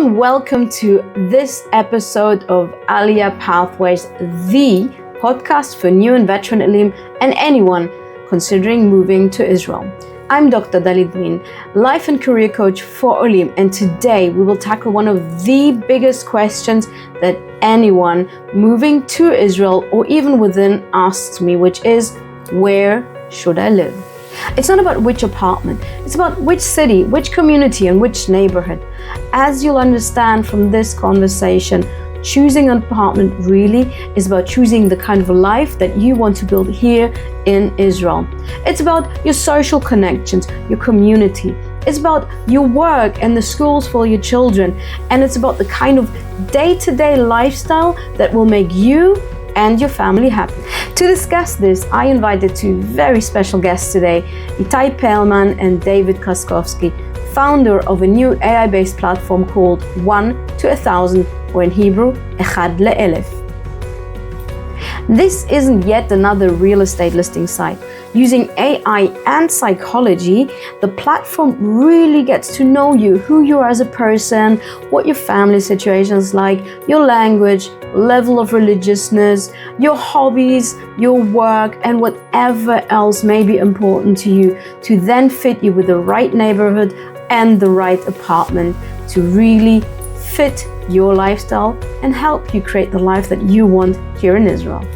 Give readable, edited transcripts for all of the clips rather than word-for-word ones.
and welcome to this episode of Aliyah Pathways, the podcast for new and veteran Olim and anyone considering moving to Israel. I'm Dr.Dahlit Brin, life and career coach for Olim, and today we will tackle one of the biggest questions that anyone moving to Israel or even within asks me, which is, where should I live? It's not about which apartment, it's about which city, which community, and which neighborhood. As you'll understand from this conversation, choosing an apartment really is about choosing the kind of life that you want to build here in Israel. It's about your social connections, your community. It's about your work and the schools for your children. And it's about the kind of day-to-day lifestyle that will make you and your family happy. To discuss this, I invited two very special guests today, Itay Perlman and David Kraskovski, founder of a new AI-based platform called 1 to 1,000, or in Hebrew, Echad le'elef. This isn't yet another real estate listing site. Using AI and psychology, the platform really gets to know you, who you are as a person, what your family situation is like, your language, level of religiousness, your hobbies, your work, and whatever else may be important to you, to then fit you with the right neighborhood and the right apartment to really fit your lifestyle and help you create the life that you want here in Israel.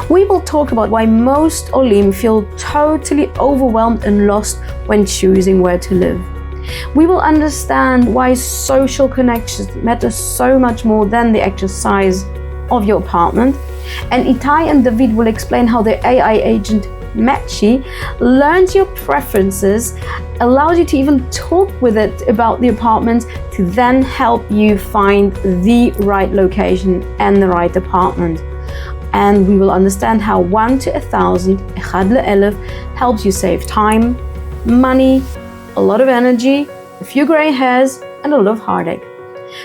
We will talk about why most Olim feel totally overwhelmed and lost when choosing where to live. We will understand why social connections matter so much more than the actual size of your apartment. And Itay and David will explain how their AI agent Matchy learns your preferences, allows you to even talk with it about the apartment to then help you find the right location and the right apartment. And we will understand how 1 to 1,000, Echad le'elef, helps you save time, money, a lot of energy, a few gray hairs, and a lot of heartache.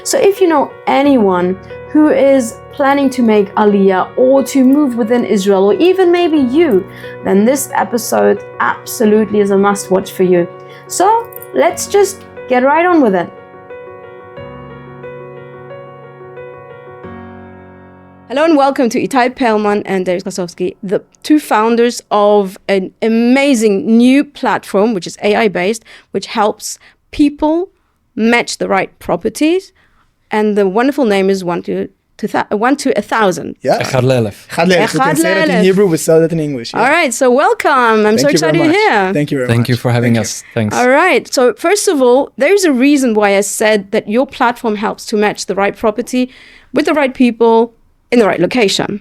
So if you know anyone who is planning to make Aliyah or to move within Israel, or even maybe you, then this episode absolutely is a must-watch for you. So let's just get right on with it. Hello and welcome to Itay Perlman and David Kraskovski, the two founders of an amazing new platform, which is AI-based, which helps people match the right properties. And the wonderful name is 1 to 1,000. Yeah. Echad le'elef. Echad le'elef. We can say that in Hebrew, we say that in English. Yeah. All right, so welcome. I'm so excited you're here. Thank you very much. Thank you for having us. Thanks. All right, so first of all, there's a reason why I said that your platform helps to match the right property with the right people in the right location.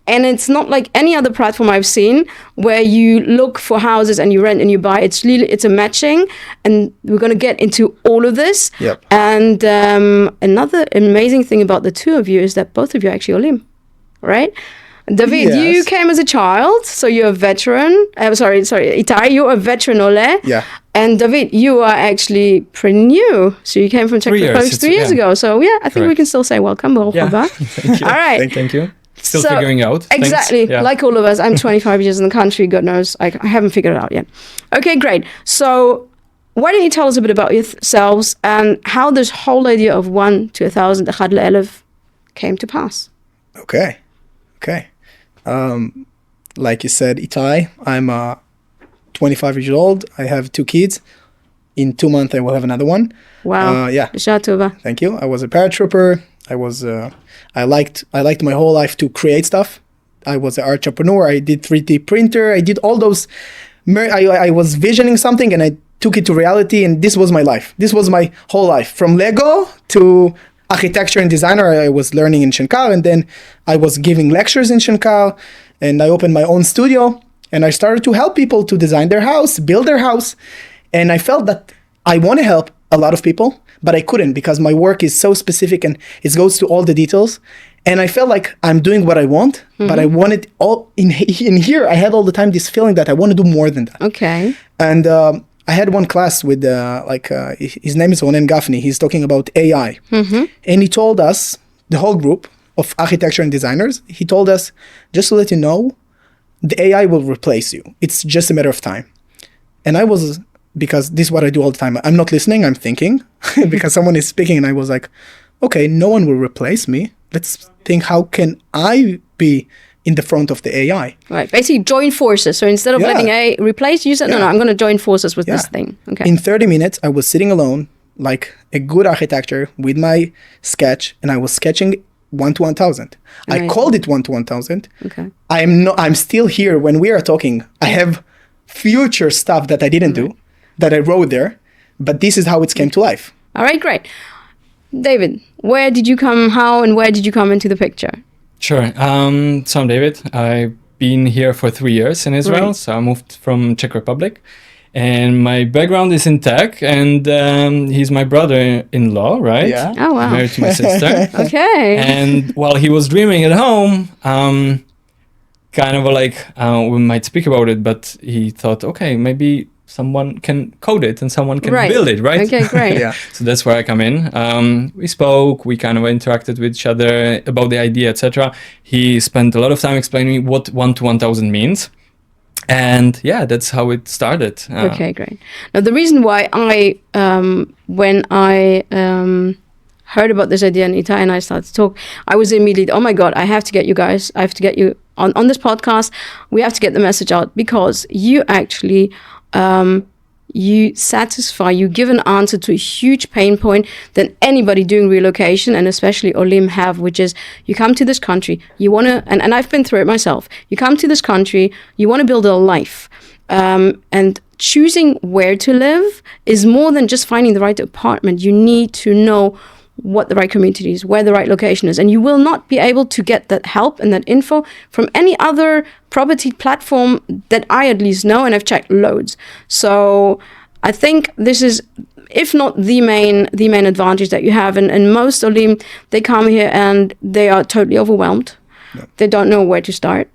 And it's not like any other platform I've seen where you look for houses and you rent and you buy. It's a matching, and we're going to get into all of this. Yep. And another amazing thing about the two of you is that both of you are actually Olim, right? David, Yes. you came as a child, so you're a veteran. Sorry, Itay, you're a veteran Ole. Yeah. And David, you are actually pretty new. So you came from Czech Republic 3 years ago. So yeah, I think we can still say welcome. Yeah. Thank you. All right. Thank you. Still figuring out. Exactly. Yeah. Like all of us, I'm 25 years in the country. God knows, I haven't figured it out yet. Okay, great. So why don't you tell us a bit about yourselves and how this whole idea of 1 to 1,000, Echad le'elef, came to pass? Okay. Like you said, Itay, I'm 25 years old. I have 2 kids. In 2 months, I will have another one. Wow. Yeah. Bisha tova. Thank you. I was a paratrooper. I liked my whole life to create stuff. I was an entrepreneur. I did 3D printer. I did all those. I was visioning something and I took it to reality, and this was my life. This was my whole life. From Lego to architecture and designer, I was learning in Shenkar, and then I was giving lectures in Shenkar, and I opened my own studio, and I started to help people to design their house, build their house. And I felt that I want to help a lot of people, but I couldn't because my work is so specific and it goes to all the details. And I felt like I'm doing what I want, but I wanted all in here. I had all the time this feeling that I want to do more than that. Okay. And I had one class with his name is Ronen Gafni. He's talking about AI. And he told us, the whole group of architecture and designers, he told us, just to let you know, the AI will replace you. It's just a matter of time. And I was because this is what I do all the time. I'm not listening, I'm thinking because someone is speaking, and I was like, okay, no one will replace me. Let's think, how can I be in the front of the AI? Right, basically join forces. So instead of letting AI replace you, said, no, I'm going to join forces with this thing. Okay. In 30 minutes, I was sitting alone, like a good architecture, with my sketch, and I was sketching 1 to 1,000. I called it 1 to 1,000. Okay. I'm still here when we are talking. I have future stuff that I didn't do, that I wrote there, but this is how it came to life. All right, great. David, where did you come into the picture? Sure. So I'm David. I've been here for 3 years in Israel. Right. So I moved from Czech Republic. And my background is in tech. And he's my brother-in-law, right? Yeah. Oh, wow. Married to my sister. Okay. And while he was dreaming at home, kind of like, we might speak about it, but he thought, okay, maybe someone can code it and someone can build it, right? Okay, great. Yeah. So that's where I come in. We spoke, we kind of interacted with each other about the idea, etc. He spent a lot of time explaining what 1 to 1,000 means. And yeah, that's how it started. Okay, great. Now, the reason why when I heard about this idea and Itay and I started to talk, I was immediately, oh my God, I have to get you guys, I have to get you on this podcast. We have to get the message out, because you actually, you give an answer to a huge pain point that anybody doing relocation, and especially Olim, have, which is you come to this country, you want to, and I've been through it myself, you come to this country, you want to build a life, and choosing where to live is more than just finding the right apartment. You need to know what the right community is, where the right location is. And you will not be able to get that help and that info from any other property platform that I at least know, and I've checked loads. So I think this is, if not the main advantage that you have. And most Olim, they come here and they are totally overwhelmed. Yeah. They don't know where to start.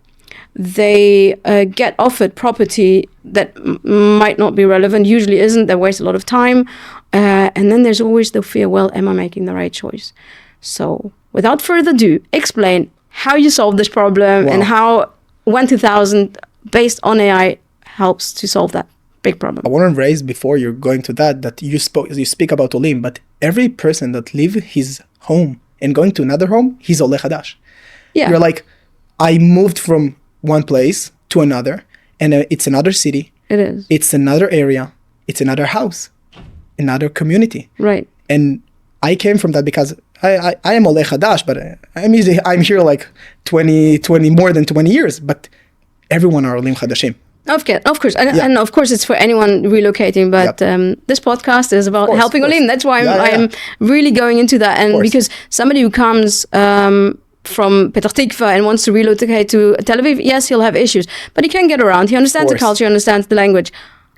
They get offered property that might not be relevant, usually isn't. They waste a lot of time. And then there's always the fear, well, am I making the right choice? So without further ado, explain how you solve this problem and how 1 to 1,000 based on AI helps to solve that big problem. I want to raise, before you're going to that you speak about Olim, but every person that leave his home and going to another home, he's Oleh Hadash. Yeah. You're like, I moved from one place to another, and it's another city. It is. It's another area. It's another house, another community. Right. And I came from that because I am Oleh Hadash, but I'm here like 20 more than 20 years, but everyone are Olim Hadashim. Of course. And of course it's for anyone relocating, but this podcast is about helping Olim. That's why I'm really going into that. And because somebody who comes from Petah Tikva and wants to relocate to Tel Aviv, yes, he'll have issues, but he can get around. He understands the culture, he understands the language.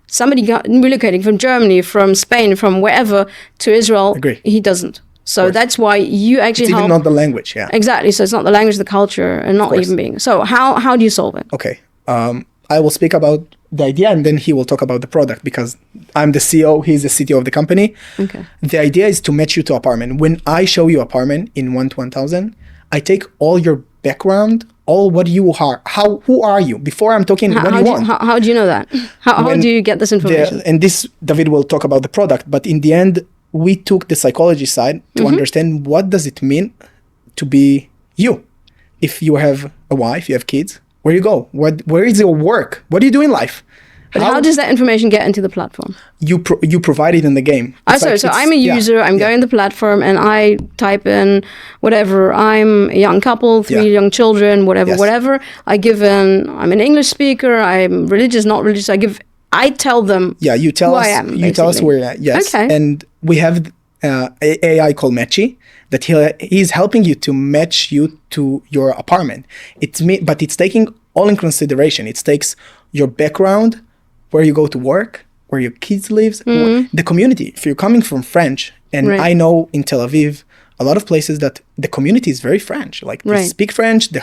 Somebody relocating from Germany, from Spain, from wherever to Israel, he doesn't. So that's why you actually help. It's even not the language, Exactly. So it's not the language, the culture, and not even being. So how do you solve it? Okay. I will speak about the idea, and then he will talk about the product, because I'm the CEO, he's the CTO of the company. Okay. The idea is to match you to apartment. When I show you apartment in 1 to 1,000, I take all your background, all what you are, who are you? Before I'm talking what you want. How do you know that? How do you get this information? And this, David will talk about the product, but in the end, we took the psychology side to understand what does it mean to be you. If you have a wife, you have kids, where you go? Where is your work? What do you do in life? But how does that information get into the platform? You provide it in the game. So I'm a user, I'm going to the platform and I type in whatever. I'm a young couple, 3 young children, whatever. I'm an English speaker, I'm religious, not religious. I tell them you tell who us, I am, you tell us where you're at. Yes. Okay. And we have AI called Matchy that he's helping you to match you to your apartment. But it's taking all in consideration. It takes your background, where you go to work, where your kids live, the community. If you're coming from French, and I know in Tel Aviv, a lot of places that the community is very French. Like they speak French, they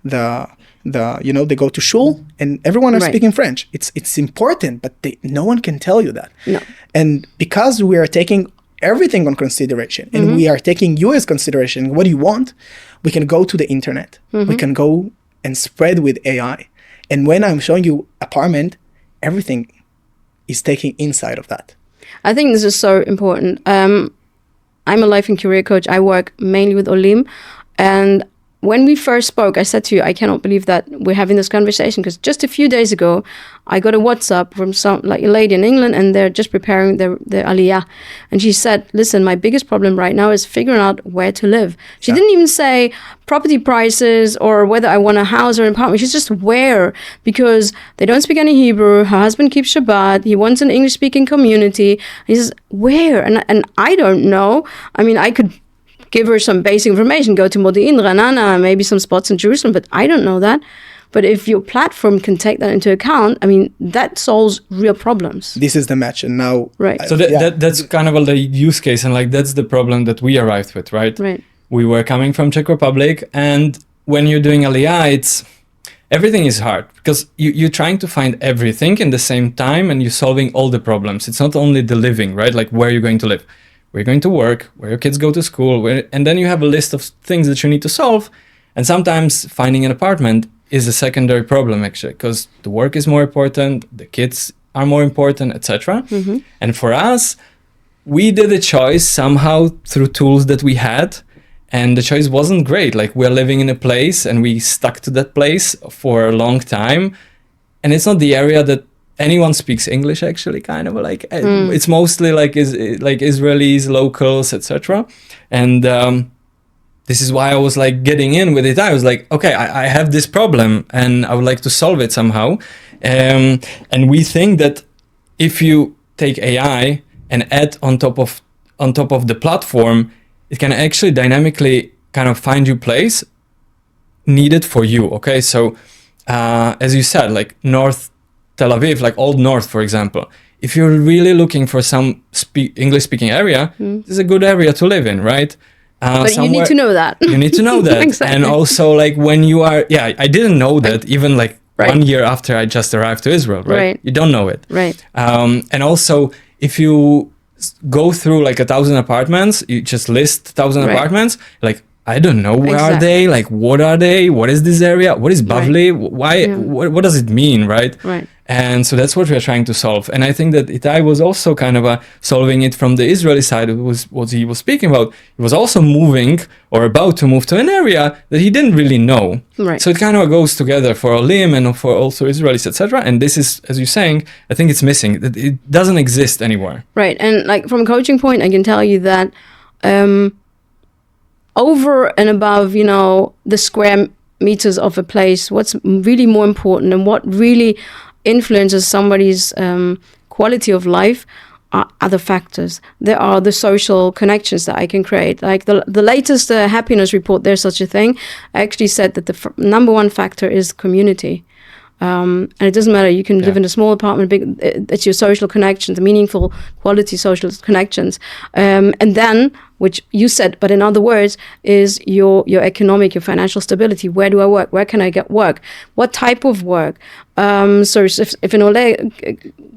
go to shul, and everyone is speaking French. It's important, but no one can tell you that. No. And because we are taking everything on consideration, and we are taking you as consideration, what do you want? We can go to the internet. We can go and spread with AI. And when I'm showing you apartment, everything is taking inside of that. I think this is so important. I'm a life and career coach. I work mainly with Olim. And when we first spoke, I said to you, I cannot believe that we're having this conversation, because just a few days ago, I got a WhatsApp from a lady in England, and they're just preparing their Aliyah. And she said, listen, my biggest problem right now is figuring out where to live. She didn't even say property prices or whether I want a house or an apartment. She's just where, because they don't speak any Hebrew. Her husband keeps Shabbat. He wants an English-speaking community. He says, where? And I don't know. I mean, I could give her some basic information, go to Modi'in, Ranana, maybe some spots in Jerusalem, but I don't know that. But if your platform can take that into account, I mean, that solves real problems. This is the match. And now... Right. So that's kind of the use case, and like that's the problem that we arrived with, right? Right. We were coming from Czech Republic, and when you're doing Aliyah, everything is hard, because you're trying to find everything in the same time, and you're solving all the problems. It's not only the living, right? Like where you're going to live, where you're going to work, where your kids go to school, and then you have a list of things that you need to solve. And sometimes finding an apartment is a secondary problem, actually, because the work is more important, the kids are more important, etc. Mm-hmm. And for us, we did a choice somehow through tools that we had, and the choice wasn't great. Like, we're living in a place and we stuck to that place for a long time, and it's not the area that anyone speaks English, actually, kind of like it's mostly like Israelis, locals, etc. And this is why I was like getting in with it. I was like, okay, I have this problem and I would like to solve it somehow. And we think that if you take AI and add on top of the platform, it can actually dynamically kind of find you place needed for you. Okay, so as you said, like North Tel Aviv, like Old North, for example, if you're really looking for some English-speaking area, this is a good area to live in, right? But you need to know that. You need to know that. Exactly. And also, like, when you are, I didn't know that even like 1 year after I just arrived to Israel, right? You don't know it. Right. And also, if you go through like 1,000 apartments, you just list 1,000 apartments, like, I don't know, where are they? Like, what are they? What is this area? What is Bavli? Why? What does it mean, right? Right. And so that's what we're trying to solve. And I think that Itay was also kind of solving it from the Israeli side. It was what he was speaking about. He was also moving or about to move to an area that he didn't really know. Right. So it kind of goes together for Olim and for also Israelis, etc. And this is, as you're saying, I think it's missing. It doesn't exist anywhere. Right. And like from a coaching point, I can tell you that over and above, the square meters of a place, what's really more important and what really influences somebody's quality of life are other factors. There are the social connections that I can create. Like the latest happiness report, there's such a thing, actually said that the number one factor is community. And it doesn't matter, you can live in a small apartment, big, it's your social connections, the meaningful quality social connections. And then, which you said, but in other words, is your economic, your financial stability. Where do I work? Where can I get work? What type of work? So if an Ole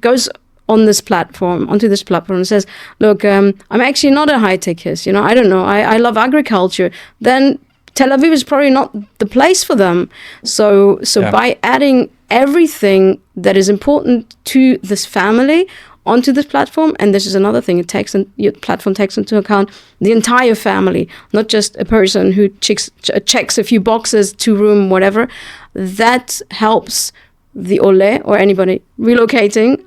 goes onto this platform and says, look, I'm actually not a high-tech kid, I don't know, I love agriculture, then Tel Aviv is probably not the place for them. So by adding everything that is important to this family onto this platform, and this is another thing, your platform takes into account the entire family, not just a person who checks a few boxes, 2-room, whatever. That helps the Ole or anybody relocating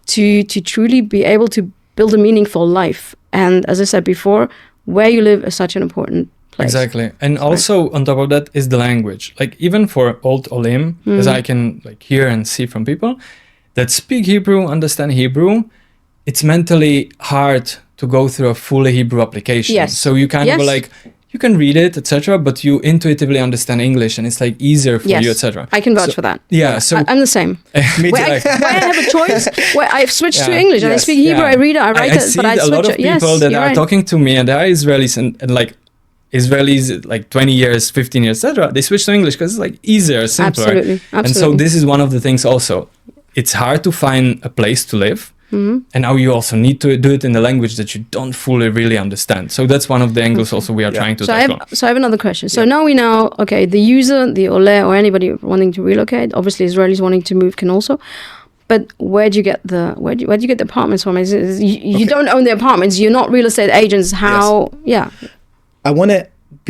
to truly be able to build a meaningful life. And as I said before, where you live is such an important place. Exactly. And also on top of that is the language. Like even for old Olim, as I can like hear and see from people that speak Hebrew, understand Hebrew, it's mentally hard to go through a fully Hebrew application. Yes. So you kind of like, you can read it, etc., but you intuitively understand English and it's like easier for you, etc. I can vouch for that. Yeah. So I'm the same. Where I have a choice, where I've switched to English and I speak Hebrew, I read it, I write it, but I switch it. I see a lot of people that are talking to me and they are Israelis and like Israelis like 20 years, 15 years, etc. They switch to English because it's like easier, simpler. Absolutely. And so this is one of the things also. It's hard to find a place to live. And now you also need to do it in the language that you don't fully really understand. So that's one of the angles also we are trying to tackle. So I have another question. So now we know, okay, the user, the Ole or anybody wanting to relocate, obviously Israelis wanting to move can also. But where do you get the apartments from? You don't own the apartments. You're not real estate agents. How? Yes. Yeah. I want to,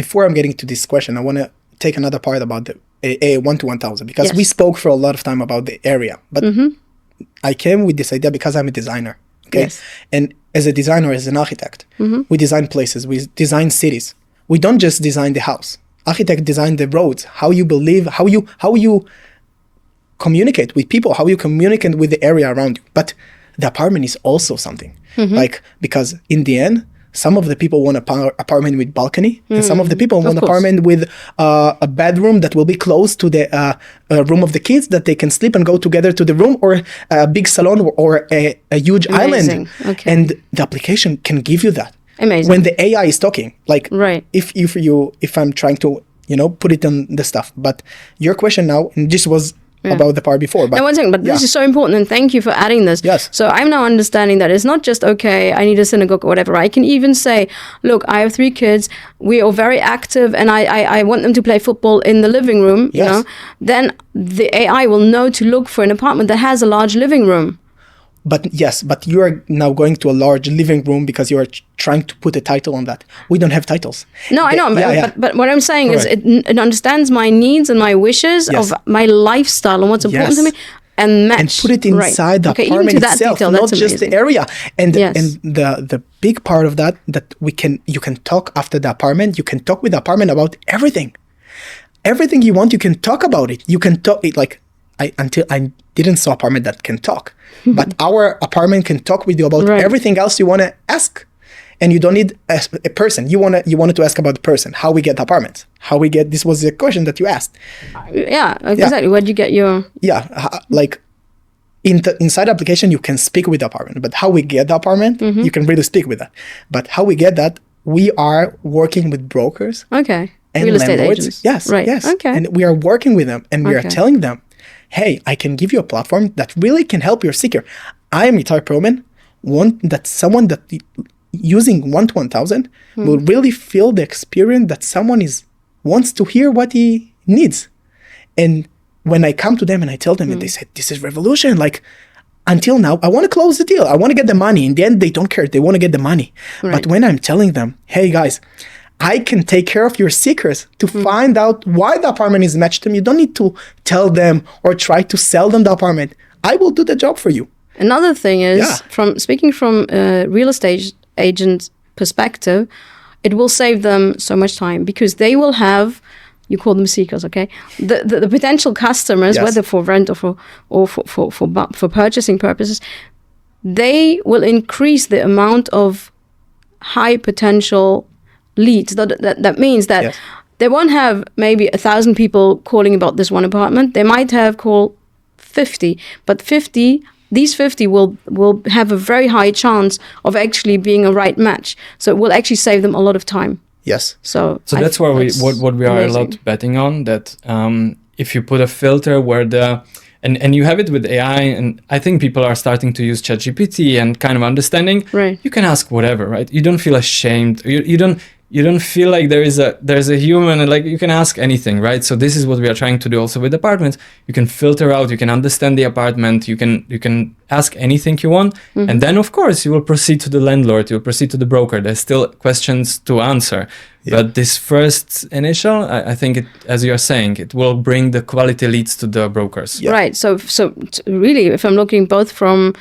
before I'm getting to this question, I want to take another part about the a 1 to 1,000, because we spoke for a lot of time about the area. But I came with this idea because I'm a designer. Okay. Yes. And as a designer, as an architect, we design places, we design cities. We don't just design the house. Architect design the roads, how you believe, how you communicate with people, how you communicate with the area around you. But the apartment is also something. Like, because in the end, some of the people want an apartment with balcony, and some of the people want an apartment with a bedroom that will be close to the room of the kids, that they can sleep and go together to the room, or a big salon, or a huge island. Okay. And the application can give you that. Amazing. When the AI is talking, like, if I'm trying to, put it on the stuff. But your question now, and this was about the part before. But, now, one second, but this is so important, and thank you for adding this. Yes. So I'm now understanding that it's not just, okay, I need a synagogue or whatever. I can even say, look, I have 3 kids. We are very active, and I want them to play football in the living room. Yes. Then the AI will know to look for an apartment that has a large living room. But you are now going to a large living room because you are trying to put a title on that. We don't have titles. No, I know. But what I'm saying is it understands my needs and my wishes of my lifestyle and what's important to me, and put it inside the apartment itself, not just the area. And the big part of that you can talk after the apartment. You can talk with the apartment about everything. Everything you want, you can talk about it. You can talk it like, until I didn't saw apartment that can talk, but our apartment can talk with you about everything else you want to ask, and you don't need a person. You wanted to ask about the person, how we get the apartment, how we get. This was the question that you asked. Exactly. Where'd you get your? Like inside the application, you can speak with the apartment, but how we get the apartment, you can really speak with that. But how we get that, we are working with brokers. Okay. And real estate landlords. agents. Yes. Right. Yes. Okay. And we are working with them, and we are telling them, hey, I can give you a platform that really can help your seeker. I am Itay Perlman, someone that using 1 to 1,000 will really feel the experience that someone wants to hear what he needs. And when I come to them and I tell them, and they say, this is revolution. Like, until now, I want to close the deal. I want to get the money. In the end, they don't care. They want to get the money. Right. But when I'm telling them, hey, guys, I can take care of your seekers to find out why the apartment is matched to them. You don't need to tell them or try to sell them the apartment. I will do the job for you. Another thing is, speaking from a real estate agent perspective, it will save them so much time, because they will have, you call them seekers, okay? The potential customers, whether for rent or for purchasing purposes, they will increase the amount of high potential leads. That means that they won't have maybe 1,000 people calling about this one apartment. They might have called 50, but these 50 will have a very high chance of actually being a right match. So it will actually save them a lot of time. Yes. So that's where what we are a lot betting on, that if you put a filter where and you have it with AI, and I think people are starting to use ChatGPT and kind of understanding. Right. You can ask whatever, right? You don't feel ashamed. You don't feel like there's a human, and like you can ask anything, right? So this is what we are trying to do also with apartments. You can filter out, you can understand the apartment, you can ask anything you want, and then of course you will proceed to the landlord, you will proceed to the broker. There's still questions to answer, but this first initial, I think it, as you are saying, it will bring the quality leads to the brokers. Yeah. Right. So really, if I'm looking both from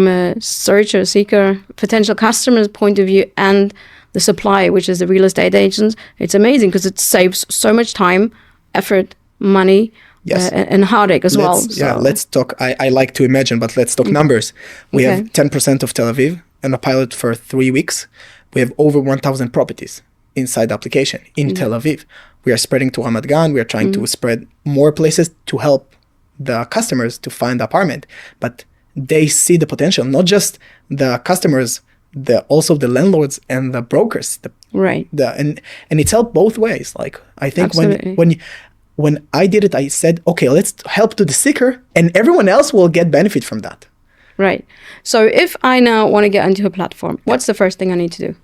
a searcher, seeker, potential customer's point of view, and the supply, which is the real estate agents, it's amazing because it saves so much time, effort, money, and heartache as well. Yeah, let's talk. I like to imagine, but let's talk numbers. We have 10% of Tel Aviv and a pilot for 3 weeks. We have over 1,000 properties inside the application in Tel Aviv. We are spreading to Ramat Gan. We are trying to spread more places to help the customers to find the apartment. But they see the potential, not just the customers, also the landlords and the brokers. And it's helped both ways. Like, I think when I did it, I said, okay, let's help to the seeker, and everyone else will get benefit from that. Right. So if I now want to get into a platform, what's the first thing I need to do?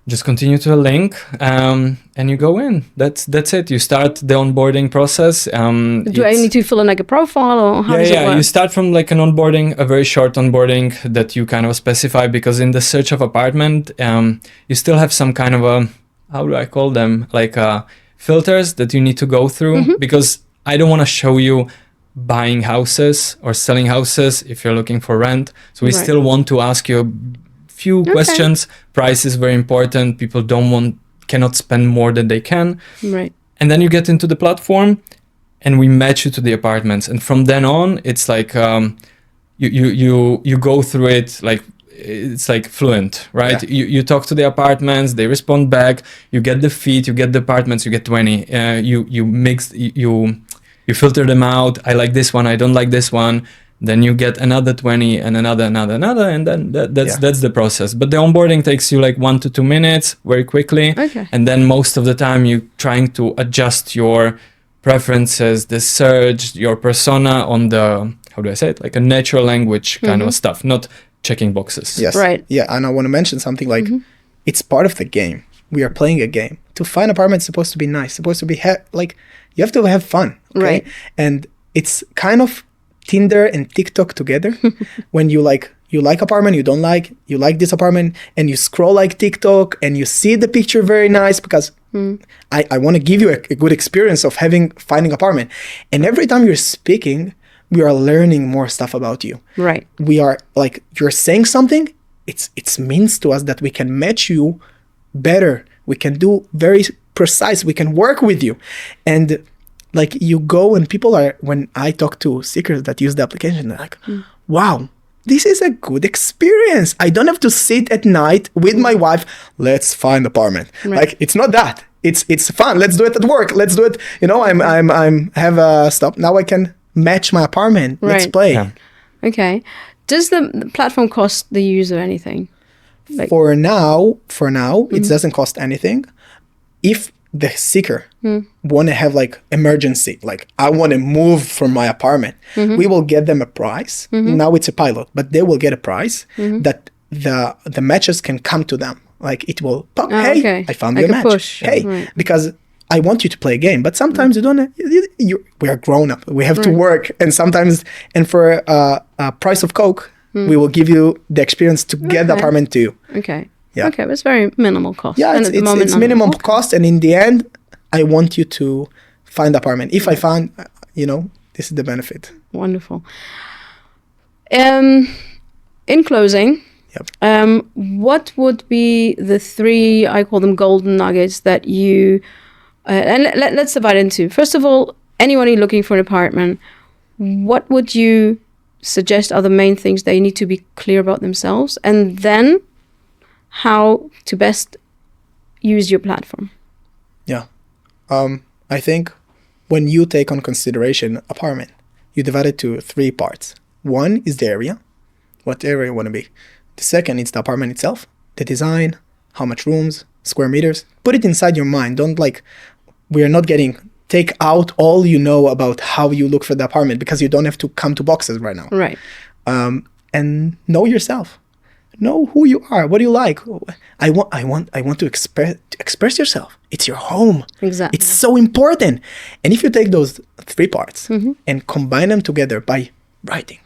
just continue to a link, and you go in. That's it. You start the onboarding process. Do I need to fill in like a profile, or how does it work? You start from like an onboarding, a very short onboarding that you kind of specify, because in the search of apartment, you still have some kind of a, how do I call them, like filters that you need to go through, because I don't want to show you buying houses or selling houses if you're looking for rent. So we still want to ask you a few questions. Price is very important. People cannot spend more than they can. Right. And then you get into the platform and we match you to the apartments. And from then on, it's like you go through it like it's like fluent, right? Yeah. You talk to the apartments, they respond back, you get the feed, you get the apartments, you get 20. You mix, you filter them out. I like this one, I don't like this one. Then you get another 20 and another, and then that's the process. But the onboarding takes you like 1 to 2 minutes, very quickly. Okay. And then most of the time you're trying to adjust your preferences, the search, your persona on the, how do I say it? Like a natural language kind of stuff, not checking boxes. Yes. Right. Yeah, and I want to mention something like it's part of the game. We are playing a game. To find apartments supposed to be nice, supposed to be like you have to have fun, okay? Right. And it's kind of Tinder and TikTok together. When you like apartment, you like this apartment, and you scroll like TikTok and you see the picture very nice because I want to give you a good experience of finding apartment. And every time you're speaking, we are learning more stuff about you. Right. We are like, you're saying something, it's means to us that we can match you better. We can do very precise. We can work with you. And like you go and people are, when I talk to seekers that use the application, they're like, wow, this is a good experience. I don't have to sit at night with my wife. Let's find apartment. Right. Like it's not that. It's fun. Let's do it at work. Let's do it. You know, I'm have a stop. Now I can match my apartment. Right. Let's play. Yeah. Okay. Does the platform cost the user anything? Like, for now, it doesn't cost anything. If the seeker want to have like emergency, like I want to move from my apartment, we will get them a price. Now it's a pilot, but they will get a price that the matches can come to them. Like it will pop, hey, okay. I found like you a match. Push. Hey, because I want you to play a game, but sometimes you don't. We are grown up. We have to work, and sometimes, and for a price of Coke, we will give you the experience to get the apartment to you. Okay. Yeah. Okay, it's very minimal cost. Yeah, it's minimum cost, and in the end, I want you to find the apartment. If I found, this is the benefit. Wonderful. In closing, what would be the 3, I call them golden nuggets, that you, and let's divide into, first of all, anyone who's looking for an apartment, what would you suggest are the main things they need to be clear about themselves, and then how to best use your platform? Yeah. I think when you take on consideration apartment, you divide it to 3 parts. One is the area, what area you want to be. The second is the apartment itself, the design, how much rooms, square meters. Put it inside your mind. Don't take out all you know about how you look for the apartment, because you don't have to come to boxes right now. Right. And know yourself. Know who you are. What do you like? I want to express yourself. It's your home. Exactly. It's so important. And if you take those 3 parts and combine them together by writing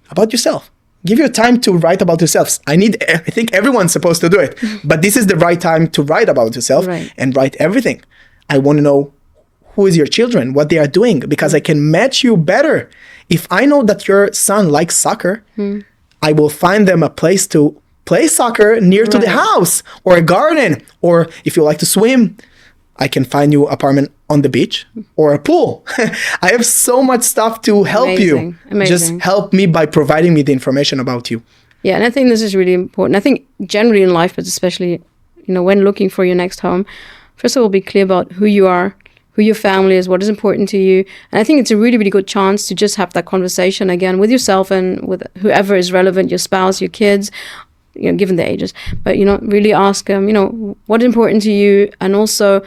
about yourself, give your time to write about yourself. I think everyone's supposed to do it, but this is the right time to write about yourself and write everything. I want to know who is your children, what they are doing, because I can match you better. If I know that your son likes soccer, I will find them a place to play soccer near to the house, or a garden, or if you like to swim, I can find you an apartment on the beach or a pool. I have so much stuff to help you. Amazing. Just help me by providing me the information about you. Yeah, and I think this is really important. I think generally in life, but especially, when looking for your next home, first of all, be clear about who you are, who your family is, what is important to you. And I think it's a really, really good chance to just have that conversation again with yourself and with whoever is relevant, your spouse, your kids, given the ages. But, really ask them, what is important to you. And also,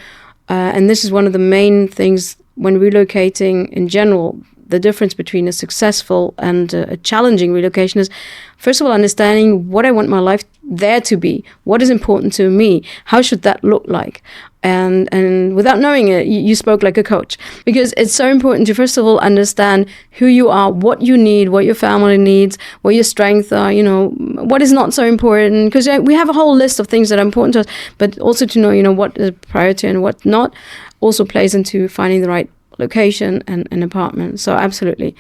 and this is one of the main things when relocating in general, the difference between a successful and a challenging relocation is, first of all, understanding what I want my life there to be, what is important to me, how should that look like, and without knowing it, you spoke like a coach, because it's so important to first of all understand who you are, what you need, what your family needs, what your strengths are, what is not so important, because we have a whole list of things that are important to us, but also to know what is a priority and what not also plays into finding the right location and an apartment. So absolutely.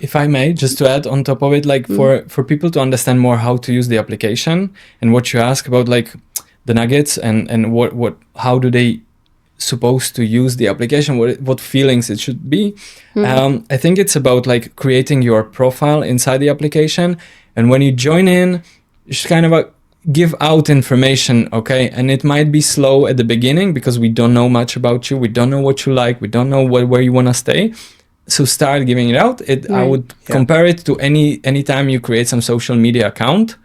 If I may, just to add on top of it, like for people to understand more how to use the application and what you ask about, like the nuggets and what how do they supposed to use the application, what feelings it should be. I think it's about like creating your profile inside the application, and when you join in, you should kind of give out information, okay? And it might be slow at the beginning because we don't know much about you, we don't know what you like, we don't know where you want to stay. So start giving it out. I would compare it to any time you create some social media account.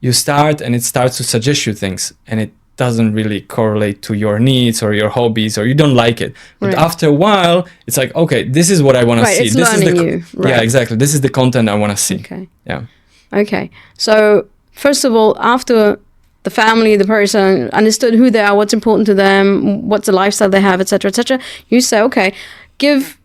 You start and it starts to suggest you things, and it doesn't really correlate to your needs or your hobbies, or you don't like it. But after a while, it's like, okay, this is what I want to see. It's this learning is you. Right. Yeah, exactly. This is the content I want to see. Okay. Yeah. Okay. So first of all, after the family, the person understood who they are, what's important to them, what's the lifestyle they have, etc., you say, okay, give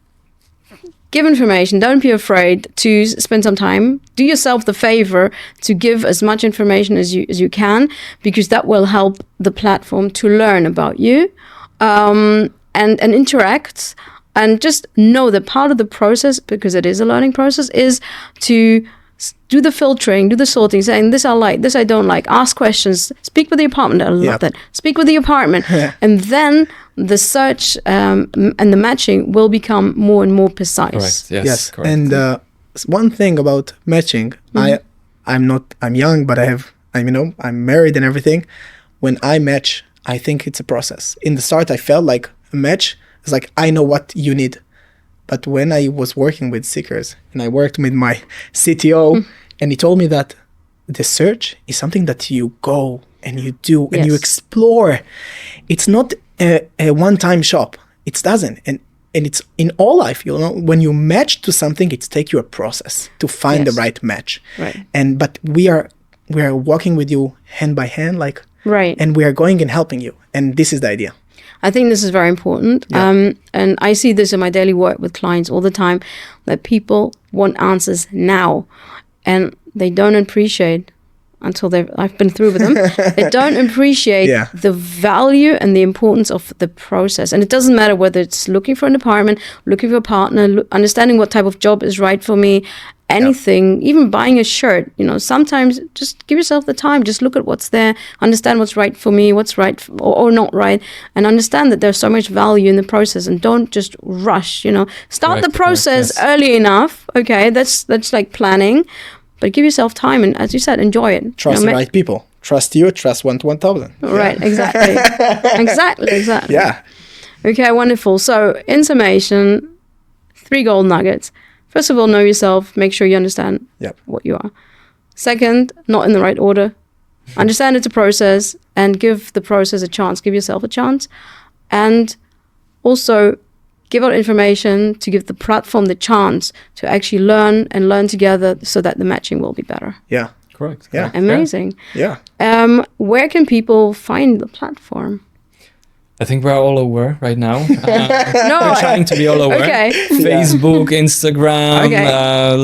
information. Don't be afraid to spend some time. Do yourself the favor to give as much information as you can, because that will help the platform to learn about you and interact. And just know that part of the process, because it is a learning process, is to do the filtering, do the sorting, saying this I like, this I don't like, ask questions, speak with the apartment. I love that. Speak with the apartment. And then the search and the matching will become more and more precise. Correct. Yes. Correct. And one thing about matching, I'm young, but I'm married and everything. When I match, I think it's a process. In the start, I felt like a match is like, I know what you need. But when I was working with seekers and I worked with my CTO, and he told me that the search is something that you go and you do and you explore. It's not a one-time shop. It doesn't. And it's in all life, when you match to something, it's take you a process to find the right match. Right. But we are walking with you hand by hand, and we are going and helping you. And this is the idea. I think this is very important. Yeah. And I see this in my daily work with clients all the time, that people want answers now, and they don't appreciate until I've been through with them. They don't appreciate the value and the importance of the process. And it doesn't matter whether it's looking for an apartment, looking for a partner, understanding what type of job is right for me, anything, even buying a shirt. Sometimes just give yourself the time, just look at what's there, understand what's right for me, what's right or not right, and understand that there's so much value in the process, and don't just rush. Start the process early enough. Okay, that's like planning, but give yourself time, and as you said, enjoy it. Trust the right people. Trust you. Trust 1 to 1,000. Right. Exactly. exactly. Yeah. Okay. Wonderful. So in summation, 3 gold nuggets. First of all, know yourself. Make sure you understand what you are. Second, not in the right order. Understand it's a process, and give the process a chance. Give yourself a chance. And also give out information to give the platform the chance to actually learn together, so that the matching will be better. Yeah. Correct. Yeah. Amazing. Yeah. Where can people find the platform? I think we're all over right now. We're trying to be all over. Okay. Facebook, Instagram,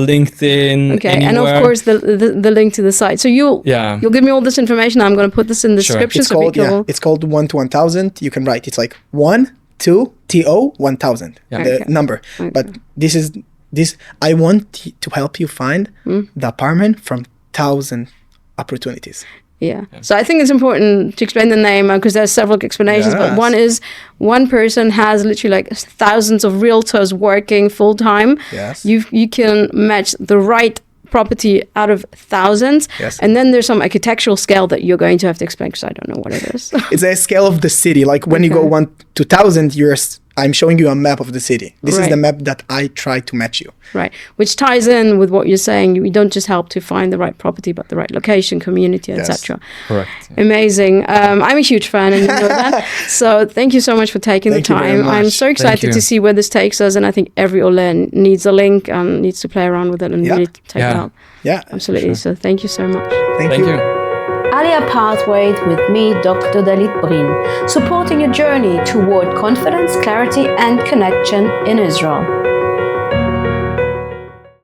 LinkedIn. Okay, anywhere. and of course the link to the site. So you'll give me all this information. I'm going to put this in the description. It's called 1 to 1,000. You can write. It's like 1, 2, TO 1,000. The number. Okay. But this. I want to help you find the apartment from 1,000 opportunities. Yeah. So I think it's important to explain the name, because there's several explanations. But one is, one person has literally like thousands of realtors working full time. Yes. You can match the right property out of thousands. Yes. And then there's some architectural scale that you're going to have to explain, because I don't know what it is. It's a scale of the city. Like when you go 1 to 1,000, you're I'm showing you a map of the city. This is the map that I try to match you. Right, which ties in with what you're saying. You don't just help to find the right property, but the right location, community, etc. Correct. Amazing. I'm a huge fan, and you know that. So thank you so much for taking the time. I'm so excited to see where this takes us, and I think every Olim needs a link and needs to play around with it and really take it out. Yeah, absolutely. So thank you so much. Thank you. Aliyah Pathways with me, Dr.Dahlit Brin, supporting your journey toward confidence, clarity, and connection in Israel.